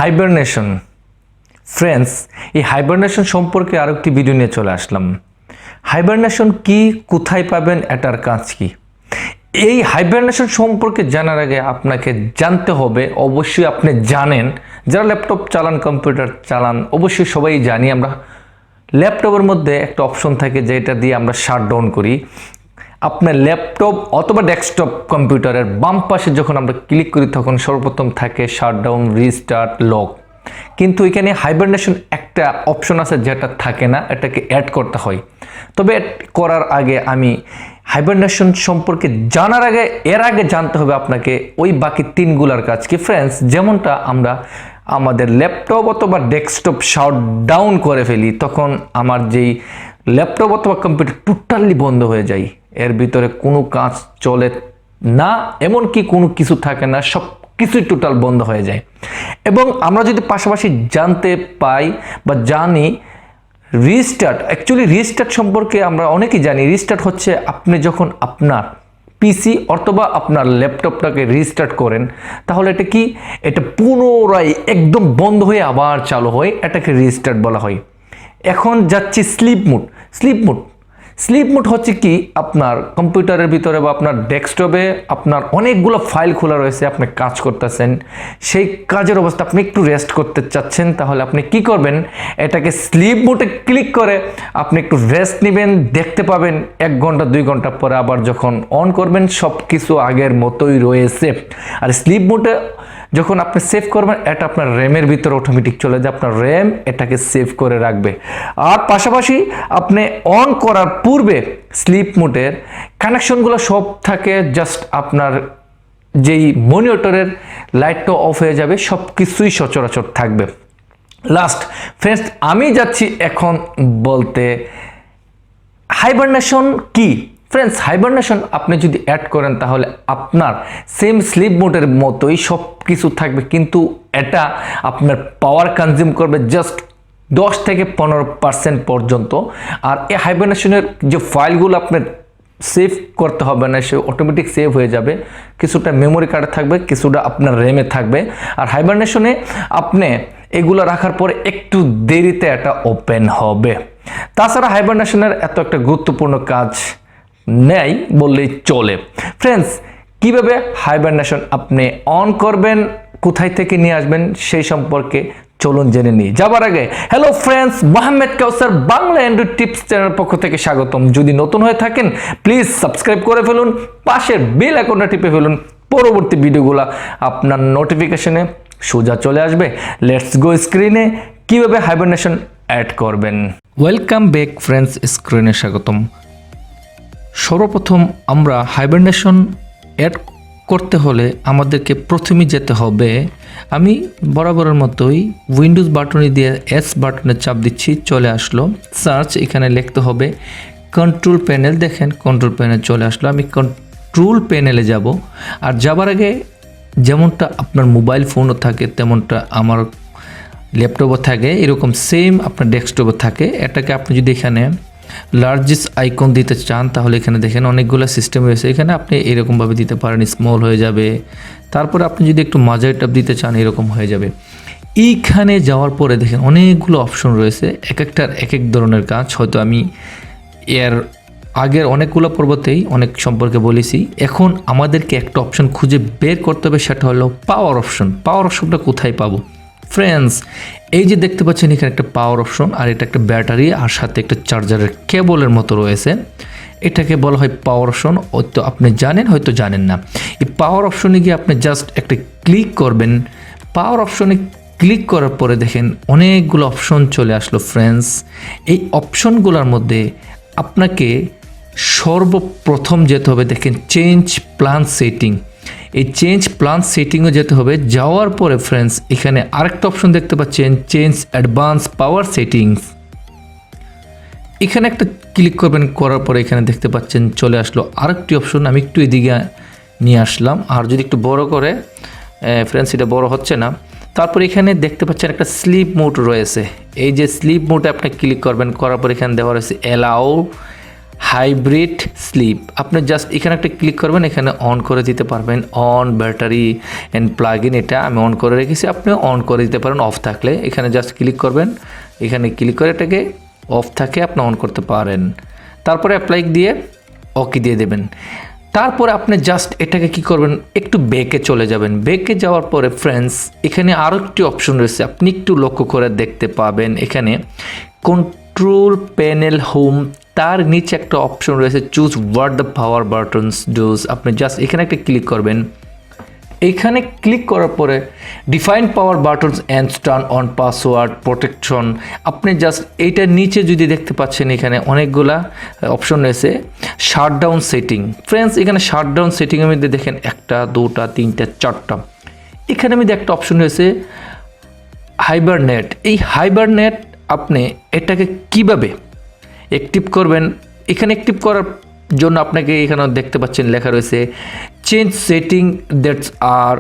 Hibernation friends, এই hibernation সম্পর্কে আরেকটি ভিডিও নিয়ে চলে আসলাম। হাইবারনেশন কি, কোথায় পাবেন, এটার কাজ কি? এই হাইবারনেশন সম্পর্কে জানার আগে আপনাকে জানতে হবে, অবশ্যই আপনি জানেন, যারা ল্যাপটপ চালান, কম্পিউটার চালান, অবশ্যই সবাই জানি আমরা ল্যাপটপের মধ্যে একটা অপশন থাকে যেটা দিয়ে আমরা শাটডাউন করি। আপনার ল্যাপটপ অথবা ডেস্কটপ কম্পিউটারের বাম পাশে যখন আমরা ক্লিক করি তখন সর্বপ্রথম থাকে শাটডাউন, রিস্টার্ট, লক। কিন্তু এখানে হাইবারনেশন একটা অপশন আছে যেটা থাকে না, এটাকে অ্যাড করতে হয়। তবে অ্যাড করার আগে আমি হাইবারনেশন সম্পর্কে জানার আগে এর আগে জানতে হবে আপনাকে ওই বাকি তিনগুলার কাজ কি ফ্রেন্ডস। যেমনটা আমরা আমাদের ল্যাপটপ অথবা ডেস্কটপ শাটডাউন করে ফেলি, তখন আমার যেই ল্যাপটপ অথবা কম্পিউটার টোটালি বন্ধ হয়ে যায়, এর ভিতরে কোনো কাজ চলে না, এমনকি কোনো কিছু থাকে না, সব কিছুই টোটাল বন্ধ হয়ে যায়। এবং আমরা যদি পাশাপাশি জানতে পাই বা জানি রিস্টার্ট, অ্যাকচুয়ালি রিস্টার্ট সম্পর্কে আমরা অনেকেই জানি। রিস্টার্ট হচ্ছে আপনি যখন আপনার পিসি অথবা আপনার ল্যাপটপটাকে রিস্টার্ট করেন, তাহলে এটা কি, এটা পুনরায় একদম বন্ধ হয়ে আবার চালু হয়, এটাকে রিস্টার্ট বলা হয়। এখন যাচ্ছি স্লিপ মোড। স্লিপ মোড হচ্ছে কি, আপনার কম্পিউটারের ভিতরে বা আপনার ডেস্কটপে আপনার অনেকগুলো ফাইল খোলা রয়েছে, আপনি কাজ করতেছেন, সেই কাজের অবস্থা আপনি একটু রেস্ট করতে চাচ্ছেন, তাহলে আপনি কি করবেন, এটাকে স্লিপ মোডে ক্লিক করে আপনি একটু রেস্ট নেবেন, দেখতে পাবেন 1 ঘন্টা 2 ঘন্টা পরে আবার যখন অন করবেন সব কিছু আগের মতোই রয়েছে। আর স্লিপ মোডে যখন আপনি সেভ করবেন, এটা আপনার র্যামের ভিতরে অটোমেটিক চলে যায়, আপনার র্যাম এটাকে সেভ করে রাখবে। আর পাশাপাশি আপনি অন করার পূর্বে স্লিপ মোডের কানেকশনগুলো সব থাকে, জাস্ট আপনার যেই মনিটরের লাইটটা অফ হয়ে যাবে, সব কিছুই সচরাচর থাকবে। লাস্ট ফ্রেন্ডস, আমি যাচ্ছি এখন বলতে হাইবারনেশন কি। ফ্রেন্ডস, হাইবারনেশন আপনি যদি অ্যাড করেন তাহলে আপনার সেম স্লিপ মোডের মতোই সব কিছু থাকবে, কিন্তু এটা আপনার পাওয়ার কনজিউম করবে জাস্ট 10 থেকে 15% পর্যন্ত। আর এই হাইবারনেশনের যে ফাইলগুলো আপনার সেভ করতে হবে না, সে অটোমেটিক সেভ হয়ে যাবে, কিছুটা মেমোরি কার্ডে থাকবে, কিছুটা আপনার র্যামে থাকবে। আর হাইবারনেশনে আপনি এগুলো রাখার পরে একটু দেরিতে এটা ওপেন হবে। তাছাড়া হাইবারনেশনের এত একটা গুরুত্বপূর্ণ কাজ নেই বললেই চলে। ফ্রেন্ডস, কিভাবে হাইবারনেশন আপনি অন করবেন, কোথায় থেকে নিয়ে আসবেন, সেই সম্পর্কে চলুন জেনে নিই। যাবার আগে হ্যালো ফ্রেন্ডস, মোহাম্মদ কাউসার বাংলা অ্যান্ড্রয়েড টিপস চ্যানেলের পক্ষ থেকে স্বাগতম। যদি নতুন হয়ে থাকেন প্লিজ সাবস্ক্রাইব করে ফেলুন, পাশের বেল আইকনটা টিপে ফেলুন, পরবর্তী ভিডিওগুলো আপনার নোটিফিকেশনে সোজা চলে আসবে। লেটস গো স্ক্রিনে কিভাবে হাইবারনেশন অ্যাড করবেন। ওয়েলকাম ব্যাক ফ্রেন্ডস, স্ক্রিনে স্বাগতম। সর্বপ্রথম আমরা হাইবারনেশন অ্যাড করতে হলে আমাদেরকে প্রথমেই যেতে হবে, আমি বরাবরের মতোই উইন্ডোজ বাটনে দিয়ে এস বাটনে চাপ দিচ্ছি, চলে আসলো সার্চ, এখানে লিখতে হবে কন্ট্রোল প্যানেল। দেখেন কন্ট্রোল প্যানেল চলে আসলো, আমি কন্ট্রোল প্যানেলে যাব। আর যাবার আগে যেমনটা আপনার মোবাইল ফোনও থাকে তেমনটা আমার ল্যাপটপও থাকে, এরকম সেম আপনার ডেস্কটপও থাকে। এটাকে আপনি যদি এখানে লার্জেস্ট আইকন দিতে চান তাহলে এখানে দেখেন অনেকগুলো সিস্টেম রয়েছে, এখানে আপনি এরকমভাবে দিতে পারেন, স্মল হয়ে যাবে। তারপরে আপনি যদি একটু মাঝারি টাপ দিতে চান এরকম হয়ে যাবে। এইখানে যাওয়ার পরে দেখেন অনেকগুলো অপশন রয়েছে, এক একটার এক এক ধরনের কাজ। হয়তো আমি এর আগের অনেকগুলো পর্বতেই অনেক সম্পর্কে বলেছি। এখন আমাদেরকে একটা অপশন খুঁজে বের করতে হবে, সেটা হলো পাওয়ার অপশন। পাওয়ার অপশনটা কোথায় পাবো ফ্রেন্ডস? এই যে দেখতে পাচ্ছেন এখানে একটা পাওয়ার অপশন, আর এটা একটা ব্যাটারি, আর সাথে একটা চার্জারের কেবলের মতো রয়েছে, এটাকে বলা হয় পাওয়ার অপশন। হয়তো আপনি জানেন, হয়তো জানেন না। এই পাওয়ার অপশনে গিয়ে আপনি জাস্ট একটা ক্লিক করবেন। পাওয়ার অপশনে ক্লিক করার পরে দেখেন অনেকগুলো অপশন চলে আসলো ফ্রেন্ডস। এই অপশনগুলোর মধ্যে আপনাকে সর্বপ্রথম যেতে হবে, দেখেন চেঞ্জ প্ল্যান সেটিং। এই চেঞ্জ প্ল্যান সেটিংয়ে যেতে হবে। যাওয়ার পরে ফ্রেন্ডস এখানে আরেকটা অপশন দেখতে পাচ্ছেন, চেঞ্জ অ্যাডভান্স পাওয়ার সেটিংস। এখানে একটা ক্লিক করবেন, করার পরে এখানে দেখতে পাচ্ছেন চলে আসলো আরেকটি অপশন। আমি একটু এদিকে নিয়ে আসলাম, আর যদি একটু বড় করে ফ্রেন্ডস, এটা বড় হচ্ছে না। তারপর এখানে দেখতে পাচ্ছেন একটা স্লিপ মোড রয়েছে, এই যে স্লিপ মোডে আপনি ক্লিক করবেন, করার পর এখানে দেওয়া রয়েছে অ্যালাউ হাইব্রিড স্লিপ। আপনি জাস্ট এখানে একটা ক্লিক করবেন, এখানে অন করে দিতে পারবেন। On battery and plug in, এটা আমি অন করে রেখেছি, আপনি অন করে দিতে পারেন অফ থাকলে। এখানে জাস্ট ক্লিক করবেন, এখানে ক্লিক করে এটাকে অফ থাকে আপনি অন করতে পারেন। তারপরে অ্যাপ্লাই দিয়ে ওকে দিয়ে দেবেন। তারপরে আপনি জাস্ট এটাকে কি করবেন, একটু ব্যাকে চলে যাবেন। ব্যাকে যাওয়ার পরে ফ্রেন্ডস এখানে আরও একটি অপশন রয়েছে, আপনি একটু লক্ষ্য করে দেখতে পাবেন। এখানে কন্ট্রোল প্যানেল হোম, তার নিচে একটা অপশন রয়েছে choose what the power buttons dos. আপনি জাস্ট এখানে একটা ক্লিক করবেন। এইখানে ক্লিক করার পরে define power buttons and turn on password protection, আপনি জাস্ট এইটার নিচে যদি দেখতে পাচ্ছেন এখানে অনেকগুলা অপশন রয়েছে। শাটডাউন সেটিং ফ্রেন্ডস, এখানে শাটডাউন সেটিংয়ের মধ্যে দেখেন 1টা 2টা 3টা 4টা। এখানে মধ্যে একটা অপশন রয়েছে হাইবারনেট। এই হাইবারনেট আপনি এটাকে কিভাবে অ্যাক্টিভ করবেন, এখানে অ্যাক্টিভ করার জন্য আপনাকে এখানে দেখতে পাচ্ছেন লেখা রয়েছে change setting that's are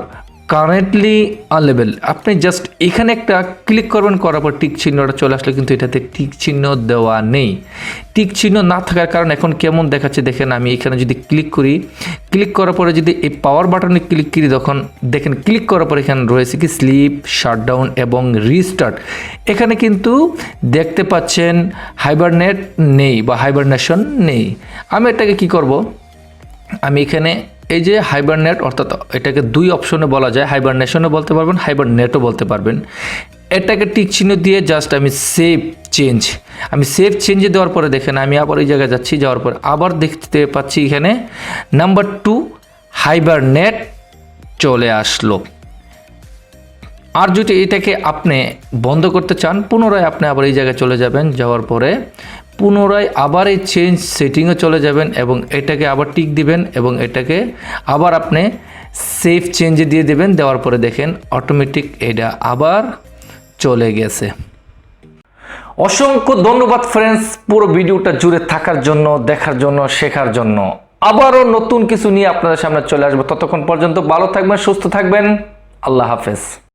currently unlabel. আপনি জাস্ট এখানে একটা ক্লিক করবেন, করার পর টিক চিহ্নটা চলে আসলে কিন্তু এটাতে টিক চিহ্ন দেওয়া নেই। টিক চিহ্ন না থাকার কারণে এখন কেমন দেখাচ্ছে দেখেন। আমি এখানে যদি ক্লিক করি, ক্লিক করার পরে যদি এই পাওয়ার বাটনে ক্লিক করি, তখন দেখেন ক্লিক করার পর এখানে রয়েছে কি স্লিপ, শাটডাউন এবং রিস্টার্ট। এখানে কিন্তু দেখতে পাচ্ছেন হাইবারনেট নেই বা হাইবারনেশন নেই। আমি এটাকে কি করব, আমি এখানে এই যে হাইবারনেট, অর্থাৎ এটাকে 2 অপশনে বলা যায়, হাইবারনেশনও বলতে পারবেন, হাইবারনেটও বলতে পারবেন। এটাকে টিক চিহ্ন দিয়ে জাস্ট আমি সেভ চেঞ্জে দেওয়ার পরে দেখেন আমি আবার এই জায়গায় যাচ্ছি, যাওয়ার পর আবার দেখতে পাচ্ছি এখানে নাম্বার 2 হাইবারনেট চলে আসলো। আর যদি এটাকে আপনি বন্ধ করতে চান, পুনরায় আপনি আবার এই জায়গায় চলে যাবেন, যাওয়ার পরে পুনরায় আবার এই চেঞ্জ সেটিংয়ে চলে যাবেন এবং এটাকে আবার টিক দিবেন এবং এটাকে আবার আপনি সেভ চেঞ্জে দিয়ে দেবেন। দেওয়ার পরে দেখেন অটোমেটিক এটা আবার চলে গেছে। অসংখ্য ধন্যবাদ ফ্রেন্ডস পুরো ভিডিওটা জুড়ে থাকার জন্য, দেখার জন্য, শেখার জন্য। আবারও নতুন কিছু নিয়ে আপনাদের সামনে চলে আসবো। ততক্ষণ পর্যন্ত ভালো থাকবেন, সুস্থ থাকবেন। আল্লাহ হাফেজ।